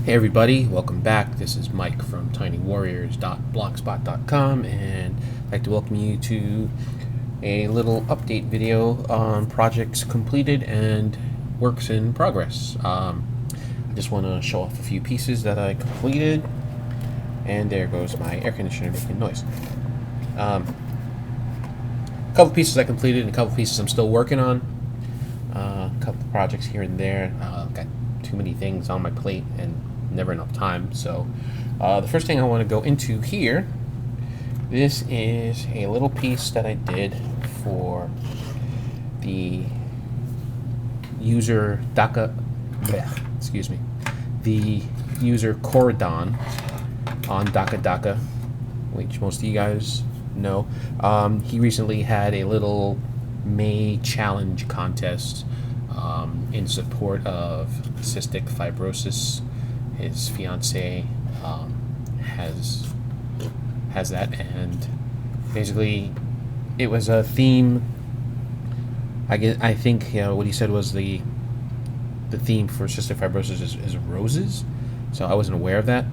Hey everybody, welcome back. This is Mike from tinywarriors.blogspot.com, and I'd like to welcome you to a little update video on projects completed and works in progress. I just want to show off a few pieces that I completed, and there goes my air conditioner making noise. A couple pieces I completed and a couple pieces I'm still working on. A couple projects here and there. Got too many things on my plate and never enough time. So the first thing I want to go into here, this is a little piece that I did for the user the user Corridon on Daka, which most of you guys know. He recently had a little May challenge contest in support of cystic fibrosis. His fiance has that, and basically it was a theme. I think what he said was the theme for cystic fibrosis is roses. So I wasn't aware of that,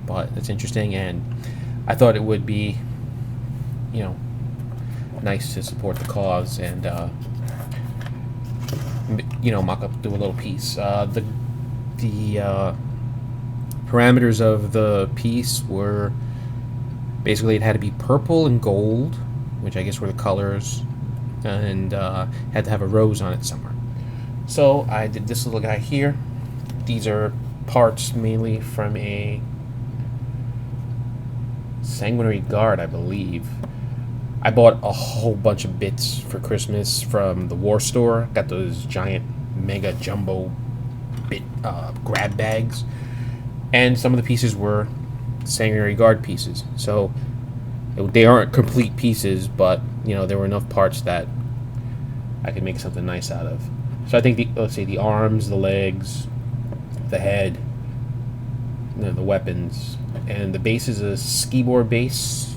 but it's interesting, and I thought it would be nice to support the cause and do a little piece. The parameters of the piece were basically it had to be purple and gold, which I guess were the colors, and had to have a rose on it somewhere. So I did this little guy here. These are parts mainly from a Sanguinary Guard, I believe. I bought a whole bunch of bits for Christmas from the War Store. Got those giant mega jumbo bit grab bags. And some of the pieces were Sanguinary Guard pieces. So they aren't complete pieces, but there were enough parts that I could make something nice out of. So I think the arms, the legs, the head, the weapons, and the base is a skiboard base.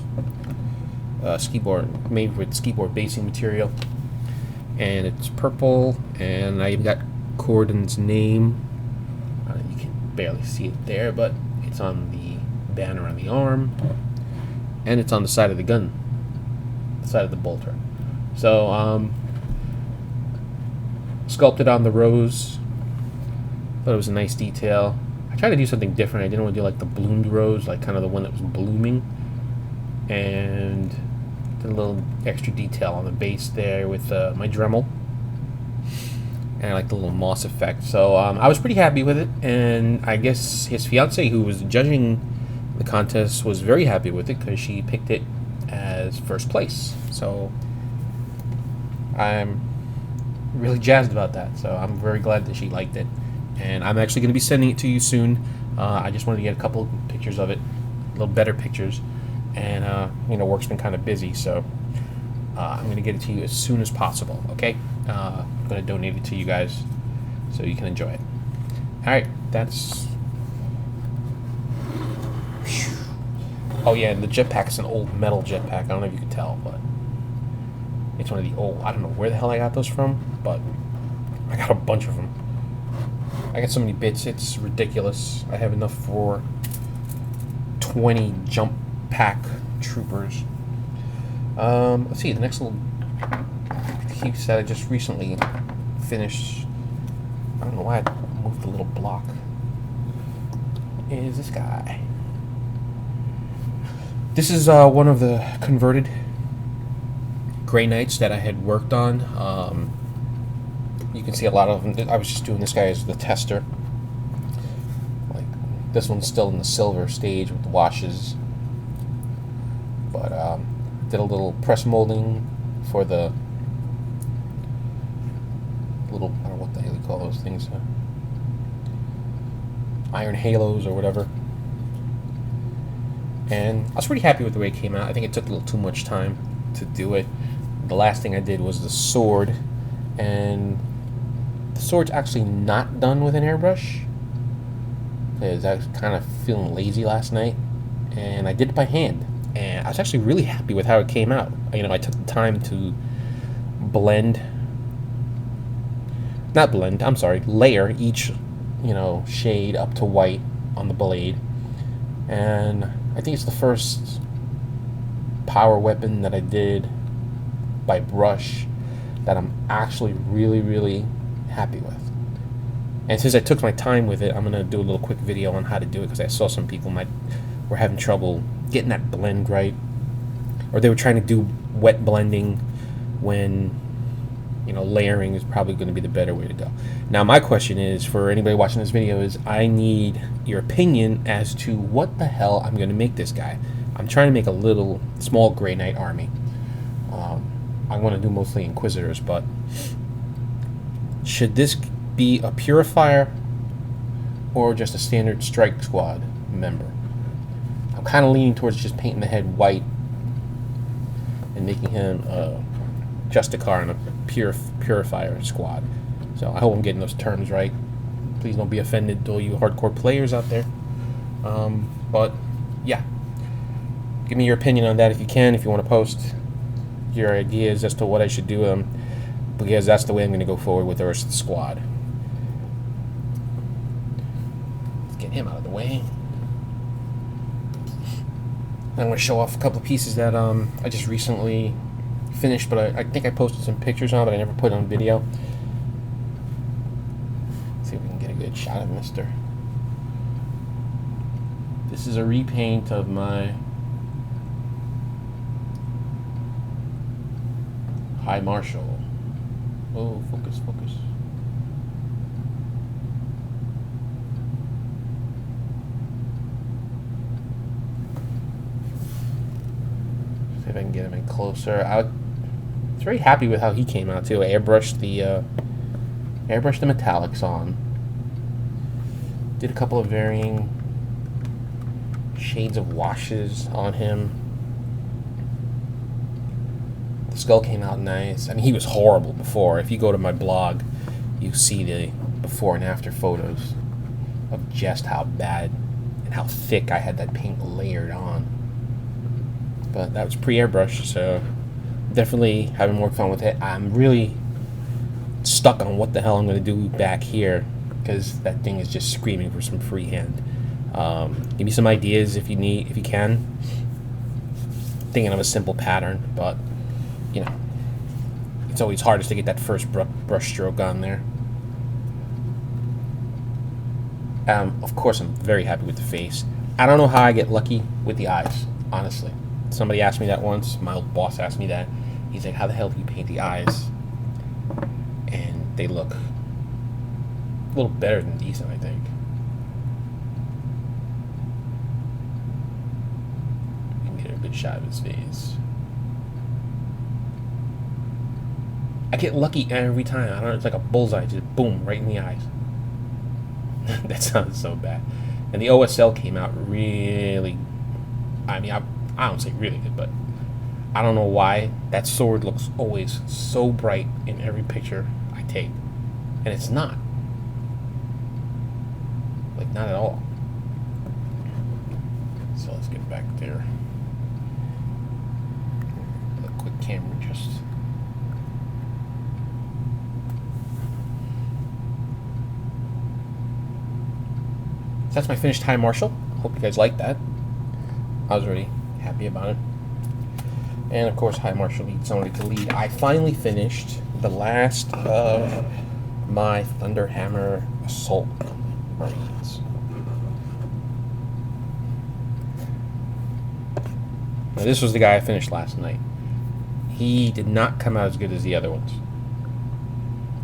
Skiboard made with skiboard basing material, and it's purple. And I even got Cordon's name. You can barely see it there, but it's on the banner on the arm, and it's on the side of the gun, the side of the bolter. So sculpted on the rose. Thought it was a nice detail. I tried to do something different. I didn't want to do like the bloomed rose, like kind of the one that was blooming, and did a little extra detail on the base there with my Dremel. And I like the little moss effect. So I was pretty happy with it, and I guess his fiance, who was judging the contest, was very happy with it because she picked it as first place. So I'm really jazzed about that. So I'm very glad that she liked it, and I'm actually going to be sending it to you soon. I just wanted to get a couple pictures of it, a little better pictures, and work's been kind of busy, so I'm going to get it to you as soon as possible. Okay. I'm going to donate it to you guys so you can enjoy it. Alright, that's... Oh yeah, and the jetpack is an old metal jetpack. I don't know if you can tell, but it's one of the old... I don't know where the hell I got those from, but I got a bunch of them. I got so many bits, it's ridiculous. I have enough for 20 jump pack troopers. Let's see, the next little piece that I just recently finished, I don't know why I moved the little block, is this guy. This is one of the converted Grey Knights that I had worked on. You can see a lot of them. I was just doing this guy as the tester. Like, this one's still in the silver stage with the washes, but did a little press molding for the little, I don't know what the hell you call those things, iron halos or whatever. And I was pretty happy with the way it came out. I think it took a little too much time to do it. The last thing I did was the sword, and the sword's actually not done with an airbrush because I was kind of feeling lazy last night, and I did it by hand, and I was actually really happy with how it came out. I took the time to layer each, shade up to white on the blade, and I think it's the first power weapon that I did by brush that I'm actually really happy with. And since I took my time with it, I'm gonna do a little quick video on how to do it, because I saw some people were having trouble getting that blend right, or they were trying to do wet blending when, you know, layering is probably going to be the better way to go. Now my question is, for anybody watching this video, is I need your opinion as to what the hell I'm going to make this guy. I'm trying to make a little small Grey Knight army. I want to do mostly Inquisitors, but should this be a Purifier or just a standard Strike Squad member? I'm kind of leaning towards just painting the head white and making him Justicar and a Purifier squad. So I hope I'm getting those terms right. Please don't be offended to all you hardcore players out there. But yeah, give me your opinion on that if you can. If you want to post your ideas as to what I should do, because that's the way I'm going to go forward with the rest of the squad. Let's get him out of the way. I'm going to show off a couple of pieces that I just recently finished, but I think I posted some pictures on, but I never put on video. Let's see if we can get a good shot of Mr. This is a repaint of my High Marshal. Oh, focus. See if I can get him in closer. I was very happy with how he came out too. I airbrushed the metallics on. Did a couple of varying shades of washes on him. The skull came out nice. I mean, he was horrible before. If you go to my blog, you see the before and after photos of just how bad and how thick I had that paint layered on. But that was pre-airbrush, so definitely having more fun with it. I'm really stuck on what the hell I'm going to do back here, because that thing is just screaming for some freehand. Give me some ideas if you can. Thinking of a simple pattern, but you know, it's always hardest to get that first brush stroke on there. Of course, I'm very happy with the face. I don't know how I get lucky with the eyes, honestly. Somebody asked me that once. My old boss asked me that. He's like, how the hell do you paint the eyes? And they look a little better than decent, I think. We can get a good shot of his face. I get lucky every time. I don't know, it's like a bullseye, just boom, right in the eyes. That sounds so bad. And the OSL came out really, I mean, I don't say really good, but I don't know why that sword looks always so bright in every picture I take. And it's not. Like, not at all. So let's get back there. A quick camera just. So that's my finished High Marshal. Hope you guys like that. I was really happy about it. And of course, High Marshal needs somebody to lead. I finally finished the last of my Thunderhammer Assault Marines. Now, this was the guy I finished last night. He did not come out as good as the other ones,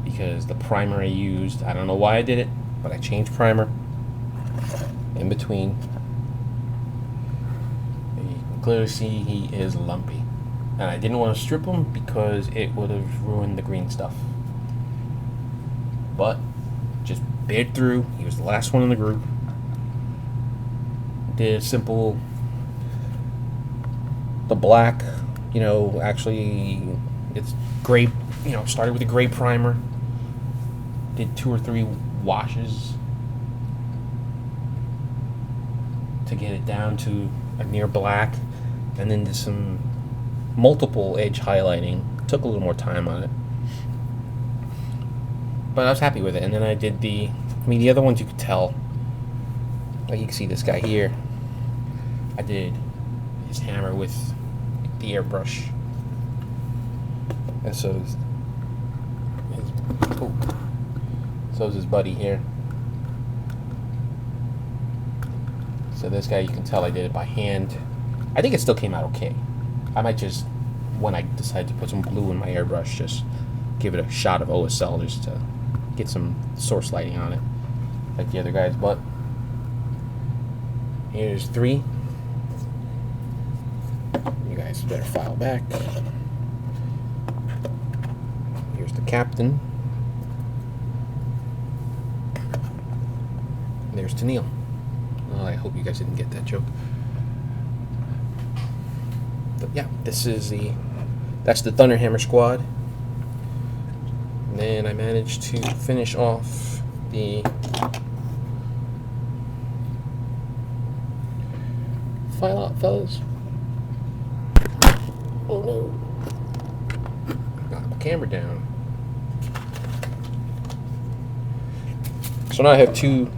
because the primer I used, I don't know why I did it, but I changed primer in between. And you can clearly see he is lumpy. And I didn't want to strip him because it would have ruined the green stuff. But just bared through. He was the last one in the group. Did simple, the black, you know, actually it's gray, you know, started with a gray primer. Did 2 or 3 washes to get it down to a near black, and then did some multiple edge highlighting. Took a little more time on it, but I was happy with it. And then I did the other ones you could tell Like you can see this guy here. I did his hammer with the airbrush. And so is his buddy here. So this guy, you can tell I did it by hand. I think it still came out okay. I might just, when I decide to put some glue in my airbrush, just give it a shot of OSL just to get some source lighting on it, like the other guys. But here's 3. You guys better file back. Here's the captain. And there's Tennille. Oh, I hope you guys didn't get that joke. But yeah, this is that's the Thunderhammer squad. And then I managed to finish off the file out, fellas. Oh no. Knock my camera down. So now I have 2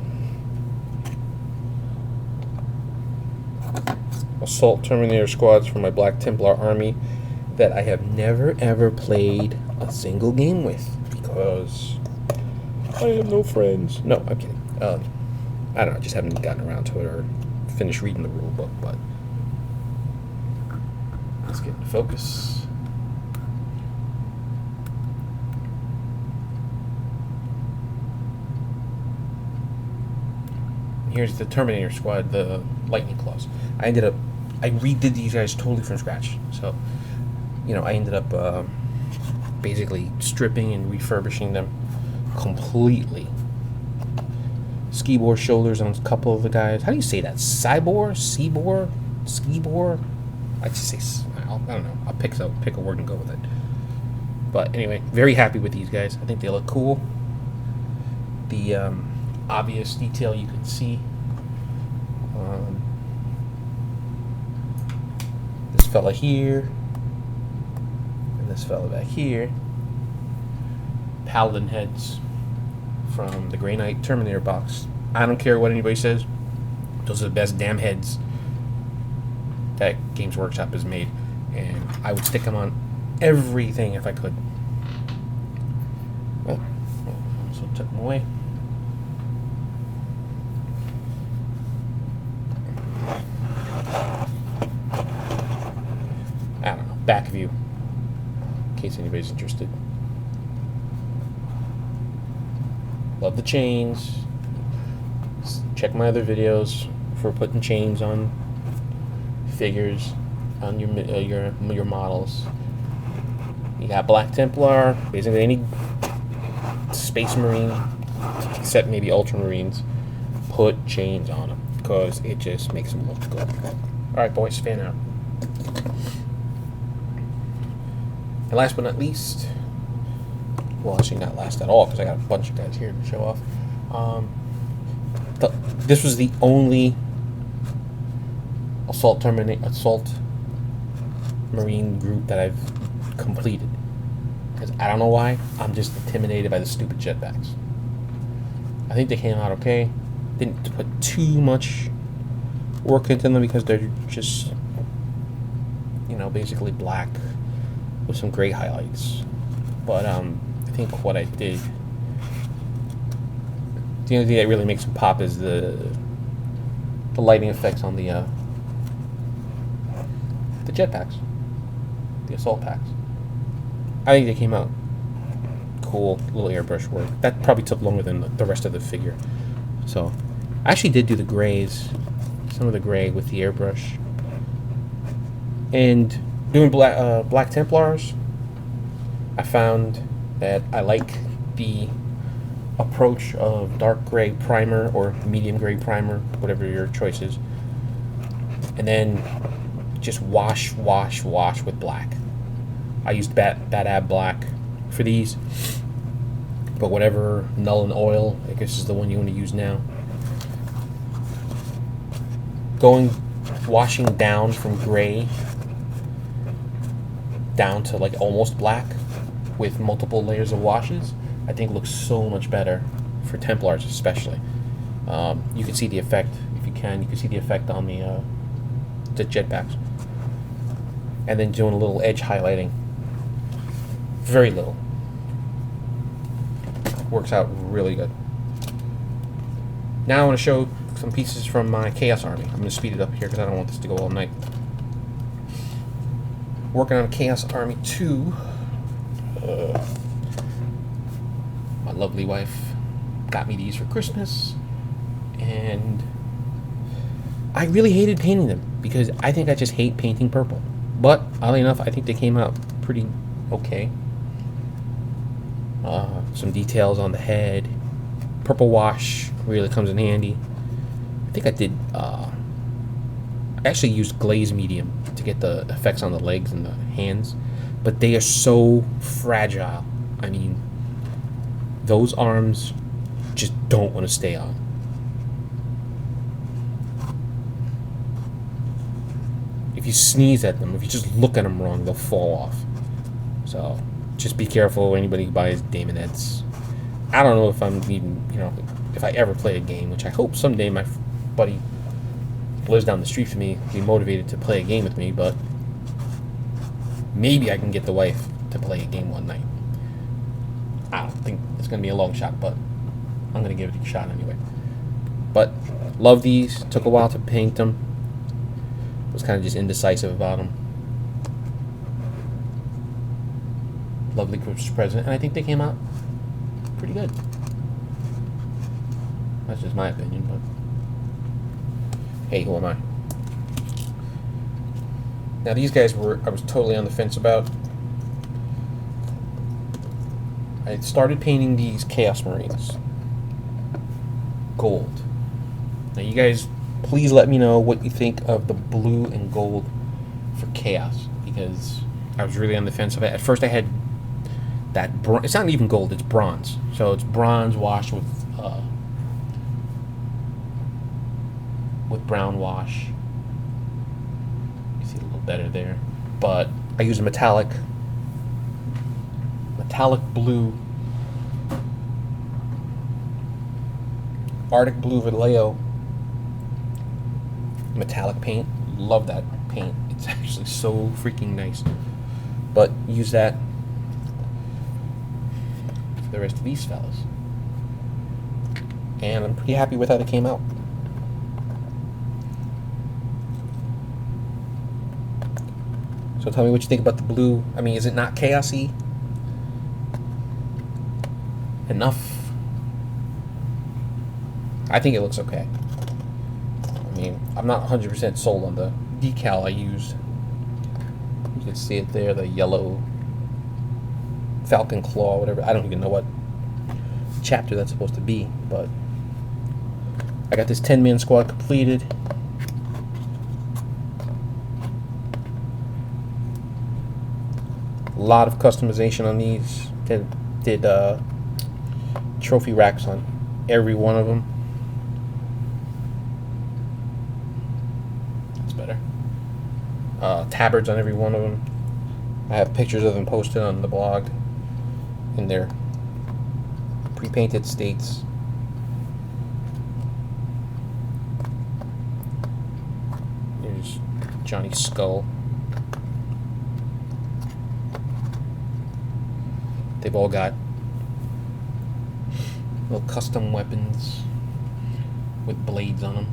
Assault Terminator squads for my Black Templar army that I have never ever played a single game with because I have no friends. No, I'm kidding. I don't know, I just haven't gotten around to it or finished reading the rule book, but let's get into focus. Here's the Terminator squad, the Lightning Claws. I redid these guys totally from scratch. So, you know, I ended up basically stripping and refurbishing them completely. Ski-bore shoulders on a couple of the guys. How do you say that? Cybor? Seabor? Ski-bore? I just say, I don't know. I'll pick a word and go with it. But anyway, very happy with these guys. I think they look cool. The obvious detail you can see. This fella here and this fella back here. Paladin heads from the Grey Knight Terminator box. I don't care what anybody says. Those are the best damn heads that Games Workshop has made, and I would stick them on everything if I could. Well, so took them away. I don't know. Back view, in case anybody's interested. Love the chains. Check my other videos for putting chains on figures, on your models. You got Black Templar, basically any Space Marine, except maybe Ultramarines, put chains on them because it just makes them look good. All right, boys, fan out. And last but not least, well, actually not last at all because I got a bunch of guys here to show off. This was the only Assault Marine group that I've completed. Because I don't know why, I'm just intimidated by the stupid jetpacks. I think they came out okay. Didn't put too much work into them because they're just, you know, basically black with some gray highlights. But I think what I did, the only thing that really makes them pop is the lighting effects on the jetpacks, the assault packs. I think they came out cool, little airbrush work. That probably took longer than the rest of the figure. So I actually did do the grays, some of the gray with the airbrush. And doing Black Templars, I found that I like the approach of dark gray primer or medium gray primer, whatever your choice is, and then just wash with black. I used Bat-Ab black for these, but whatever Null and Oil, I guess is the one you want to use now. Washing down from gray down to like almost black with multiple layers of washes, I think looks so much better for Templars especially. You can see the effect, if you can. You can see the effect on the jetpacks. And then doing a little edge highlighting. Very little. Works out really good. Now I want to show some pieces from my Chaos Army. I'm going to speed it up here because I don't want this to go all night. Working on Chaos Army 2. My lovely wife got me these for Christmas. And I really hated painting them because I think I just hate painting purple. But, oddly enough, I think they came out pretty okay. Some details on the head. Purple wash really comes in handy. I think I did, I actually used glaze medium to get the effects on the legs and the hands. But they are so fragile. I mean, those arms just don't want to stay on. If you sneeze at them, if you just look at them wrong, they'll fall off. So, just be careful. Anybody who buys Daemonettes. I don't know if I'm even, if I ever play a game, which I hope someday my buddy lives down the street from me, be motivated to play a game with me, but maybe I can get the wife to play a game one night. I don't think it's going to be a long shot, but I'm going to give it a shot anyway. But, love these. Took a while to paint them. Was kind of just indecisive about them. Lovely Christmas present, and I think they came out pretty good. That's just my opinion, but hey, who am I? Now these guys I was totally on the fence about. I started painting these Chaos Marines gold. Now you guys, please let me know what you think of the blue and gold for Chaos, because I was really on the fence of it. At first I had that, it's not even gold, it's bronze. So it's bronze washed with brown wash. You see a little better there. But I use a metallic blue, Arctic Blue Vallejo metallic paint. Love that paint. It's actually so freaking nice. But use that for the rest of these fellas. And I'm pretty happy with how they came out. So tell me what you think about the blue. I mean, is it not chaosy enough? I think it looks okay. I mean, I'm not 100% sold on the decal I used. You can see it there, the yellow Falcon Claw, whatever. I don't even know what chapter that's supposed to be, but I got this 10-man squad completed. A lot of customization on these. Did trophy racks on every one of them. That's better. Tabards on every one of them. I have pictures of them posted on the blog in their pre-painted states. Here's Johnny's skull. They've all got little custom weapons with blades on them.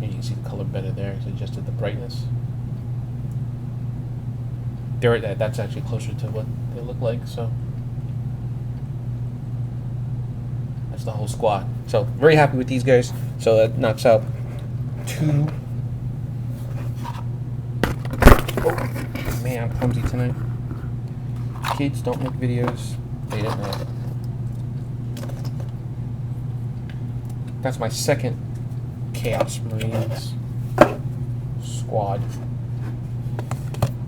You can see the color better there. It's adjusted the brightness. That's actually closer to what they look like, so that's the whole squad. So very happy with these guys. So that knocks out 2. Oh man, I'm clumsy tonight. Kids don't make videos. They don't know. That's my second Chaos Marines squad.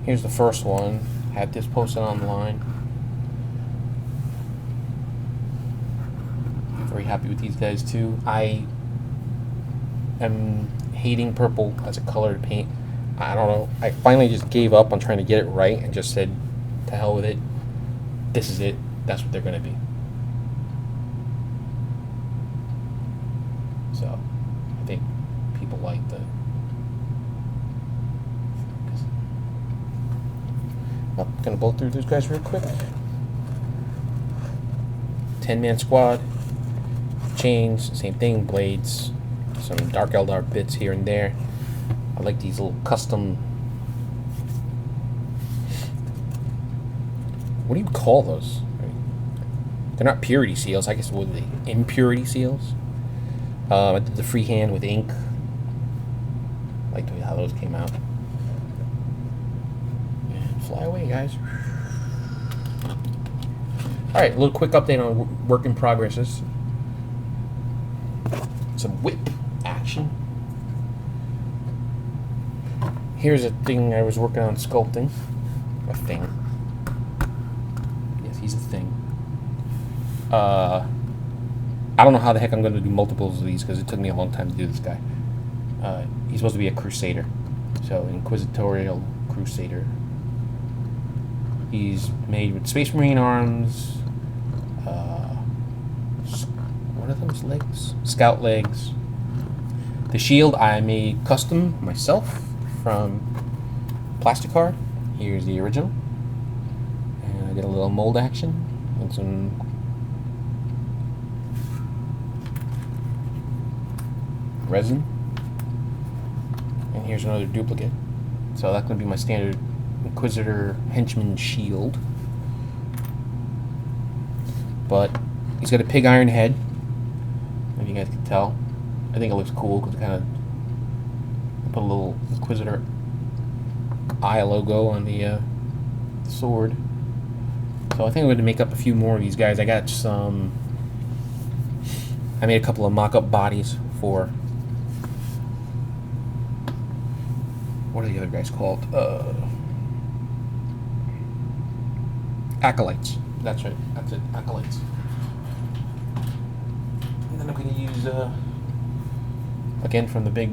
Here's the first one. I had this posted online. Very happy with these guys too. I am hating purple as a color to paint. I don't know. I finally just gave up on trying to get it right and just said, to hell with it. This is it. That's what they're going to be. So, I think people like the... Oh, going to blow through those guys real quick. 10-man squad. Chains, same thing. Blades. Some Dark Eldar bits here and there. I like these little custom... What do you call those? I mean, they're not purity seals. I guess what are they? Impurity seals? I did the freehand with ink. I like the way how those came out. And fly away, guys. Alright, a little quick update on work in progresses. Some whip action. Here's a thing I was working on sculpting. A thing. Yes, he's a thing. I don't know how the heck I'm going to do multiples of these because it took me a long time to do this guy. He's supposed to be a crusader. So, inquisitorial crusader. He's made with Space Marine arms. What are those legs? Scout legs. The shield I made custom myself from Plasticard. Here's the original. And I did a little mold action and some resin. And here's another duplicate. So that's going to be my standard Inquisitor henchman shield. But he's got a pig iron head. If you guys can tell. I think it looks cool because it kind of put a little Inquisitor eye logo on the sword. So I think I'm going to make up a few more of these guys. I made a couple of mock-up bodies for, what are the other guys called? Acolytes. That's right. That's it. Acolytes. And then I'm going to use, again, from the big,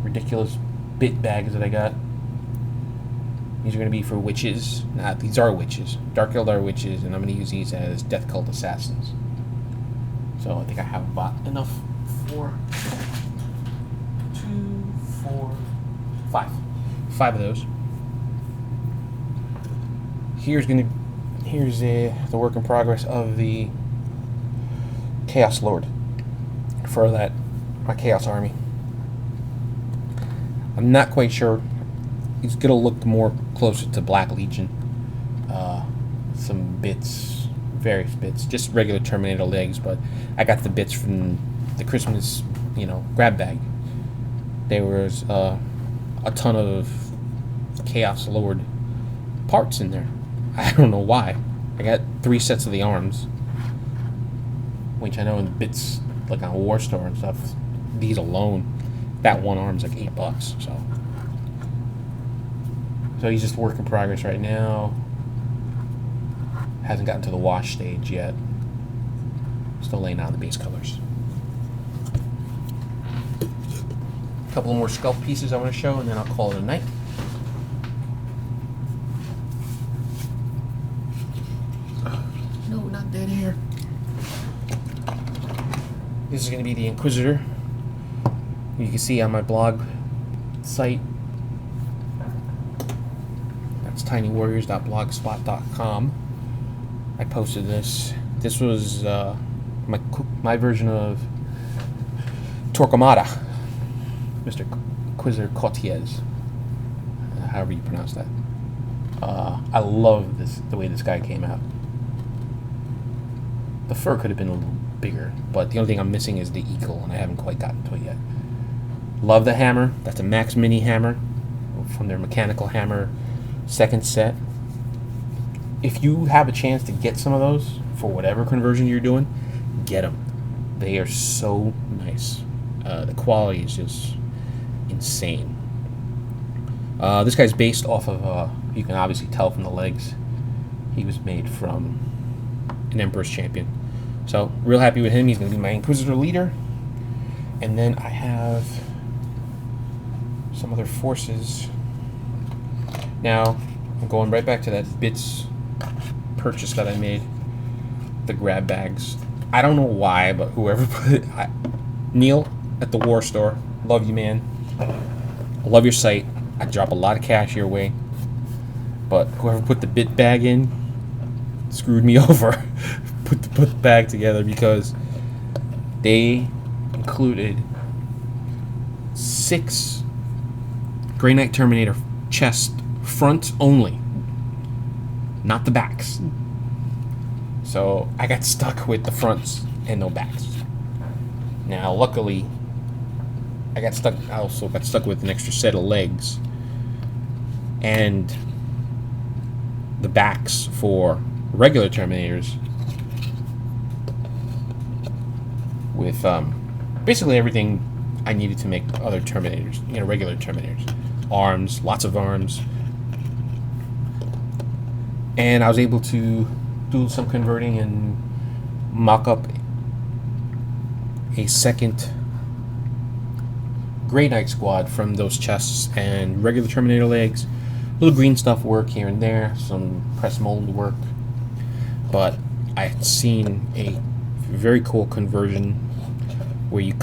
ridiculous bit bags that I got. These are going to be for witches. Nah, these are witches. Dark Eldar witches, and I'm going to use these as Death Cult assassins. So I think I have bought enough for 5. 5 of those. Here's the work in progress of the Chaos Lord for my Chaos Army. I'm not quite sure. He's gonna look more closer to Black Legion. Some bits, various bits, just regular Terminator legs, but I got the bits from the Christmas, grab bag. There was a ton of Chaos Lord parts in there. I don't know why. I got 3 sets of the arms, which I know in the bits, like on War Store and stuff, these alone, that one arm's like $8, So he's just work in progress right now. Hasn't gotten to the wash stage yet. Still laying out the base colors. A couple more sculpt pieces I want to show, and then I'll call it a night. No, not dead here. This is going to be the Inquisitor. You can see on my blog site. That's tinywarriors.blogspot.com. I posted this. This was my version of Torquemada, Mr. Inquisitor Cortez, however you pronounce that. I love the way this guy came out. The fur could have been a little bigger, but the only thing I'm missing is the eagle, and I haven't quite gotten to it yet. Love the hammer. That's a Max Mini hammer from their Mechanical Hammer second set. If you have a chance to get some of those for whatever conversion you're doing, get them. They are so nice. The quality is just insane. This guy's based off of, you can obviously tell from the legs, he was made from an Emperor's Champion. So, real happy with him. He's going to be my Inquisitor leader. And then I have some other forces Now, I'm going right back to that bits purchase that I made. The grab bags. I don't know why, but whoever put it... Neil at the War Store. Love you, man. I love your site. I drop a lot of cash your way. But whoever put the bit bag in screwed me over. put the bag together because they included 6 Grey Knight Terminator chest fronts only, not the backs. So I got stuck with the fronts and no backs. Now, luckily, I also got stuck with an extra set of legs and the backs for regular Terminators with basically everything I needed to make other Terminators, regular Terminators. Arms, lots of arms. And I was able to do some converting and mock up a second Grey Knight squad from those chests and regular Terminator legs. Little green stuff work here and there, some press mold work. But I had seen a very cool conversion where you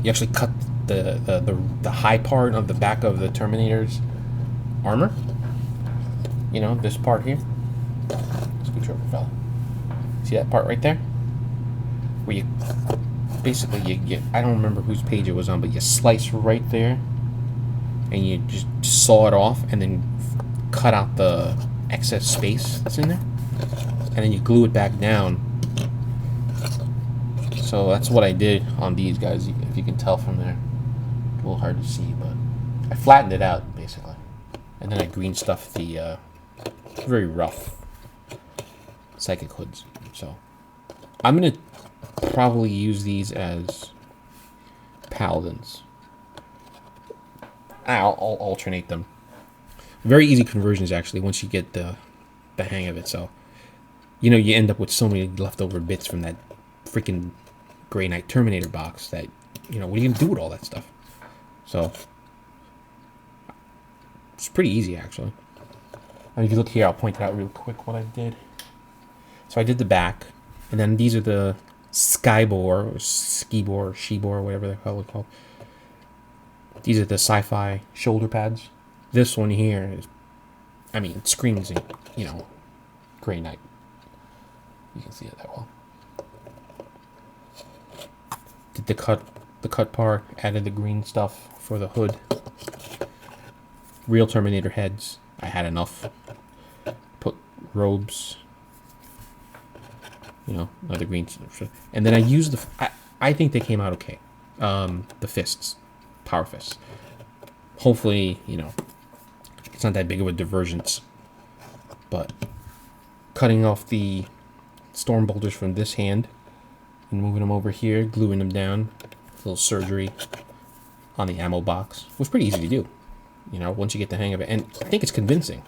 actually cut the high part of the back of the Terminator's armor. This part here. Scooch over, fella. See that part right there? Where you basically you I don't remember whose page it was on, but you slice right there and you just saw it off and then cut out the excess space that's in there, and then you glue it back down. So that's what I did on these guys, if you can tell from there. A little hard to see, but I flattened it out basically, and then I green stuffed the very rough psychic hoods. So I'm gonna probably use these as paladins. I'll alternate them. Very easy conversions actually once you get the hang of it. So you end up with so many leftover bits from that freaking Grey Knight Terminator box that what are you gonna do with all that stuff? So it's pretty easy actually. And if you look here, I'll point it out real quick what I did. So I did the back, and then these are the Skybor, or Skibor, or Shebor, whatever the hell it's called. These are the sci-fi shoulder pads. This one here is, it screams, Grey Knight. You can see it that well. Did the cut part, added the green stuff for the hood. Real Terminator heads. I had enough. Put robes. Another green stuff. And then I used I think they came out okay. The fists. Power fists. Hopefully, it's not that big of a divergence. But cutting off the storm bolters from this hand and moving them over here, gluing them down. A little surgery on the ammo box. It was pretty easy to do. Once you get the hang of it. And I think it's convincing.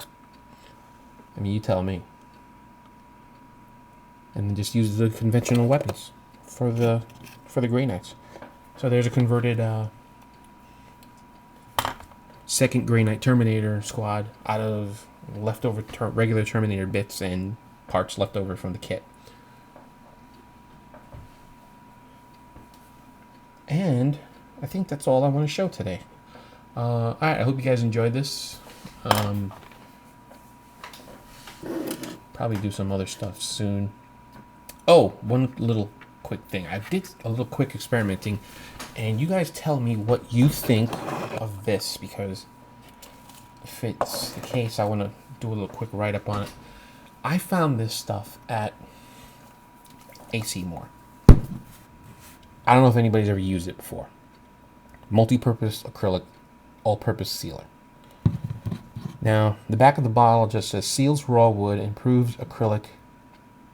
You tell me. And then just use the conventional weapons for the Grey Knights. So there's a converted second Grey Knight Terminator squad out of leftover regular Terminator bits and parts left over from the kit. And I think that's all I want to show today. Alright, I hope you guys enjoyed this. Probably do some other stuff soon. Oh, one little quick thing. I did a little quick experimenting, and you guys tell me what you think of this, because if it's the case, I want to do a little quick write-up on it. I found this stuff at AC Moore. I don't know if anybody's ever used it before. Multi-purpose acrylic all-purpose sealer. Now, the back of the bottle just says seals raw wood, improves acrylic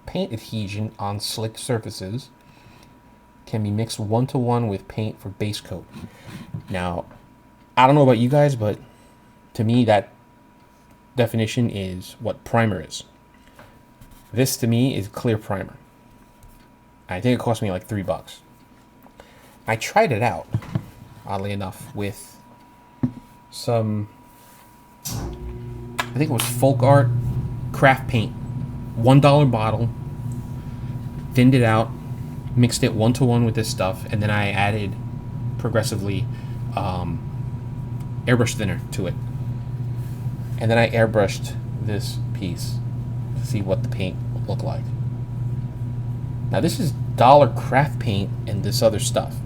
paint adhesion on slick surfaces, can be mixed 1-to-1 with paint for base coat. Now, I don't know about you guys, but to me that definition is what primer is. This to me is clear primer. I think it cost me like $3. I tried it out, oddly enough, with some I think it was Folk Art craft paint, $1 bottle. Thinned it out, mixed it 1-to-1 with this stuff, and then I added progressively airbrush thinner to it. And then I airbrushed this piece to see what the paint would look like. Now this is dollar craft paint and this other stuff.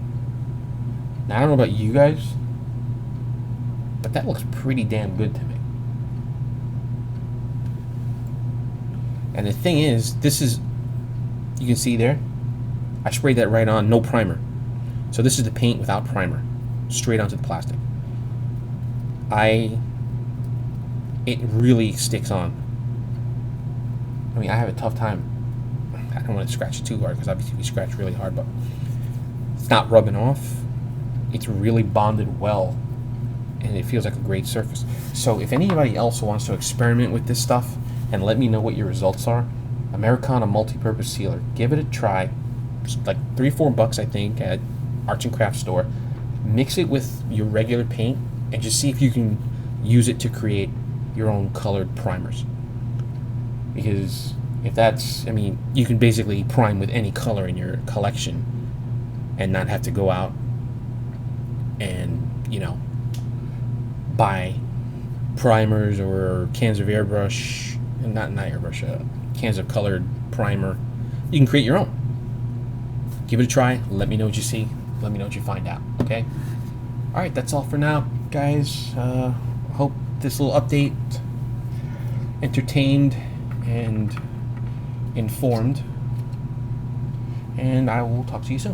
Now I don't know about you guys, but that looks pretty damn good to me. And the thing is, this is, you can see there, I sprayed that right on, no primer. So this is the paint without primer, straight onto the plastic. It really sticks on. I mean, I have a tough time. I don't want to scratch it too hard because obviously we scratch really hard, but it's not rubbing off. It's really bonded well, and it feels like a great surface. So if anybody else wants to experiment with this stuff and let me know what your results are, Americana multi-purpose sealer, give it a try. It's like $3-4 I think at Arts and Crafts store. Mix it with your regular paint and just see if you can use it to create your own colored primers. Because if that's, I mean, you can basically prime with any color in your collection and not have to go out and, you know, buy primers or cans of airbrush, not airbrush, cans of colored primer. You can create your own. Give it a try. Let me know what you see. Let me know what you find out. Okay? Alright, that's all for now, guys. Hope this little update entertained and informed. And I will talk to you soon.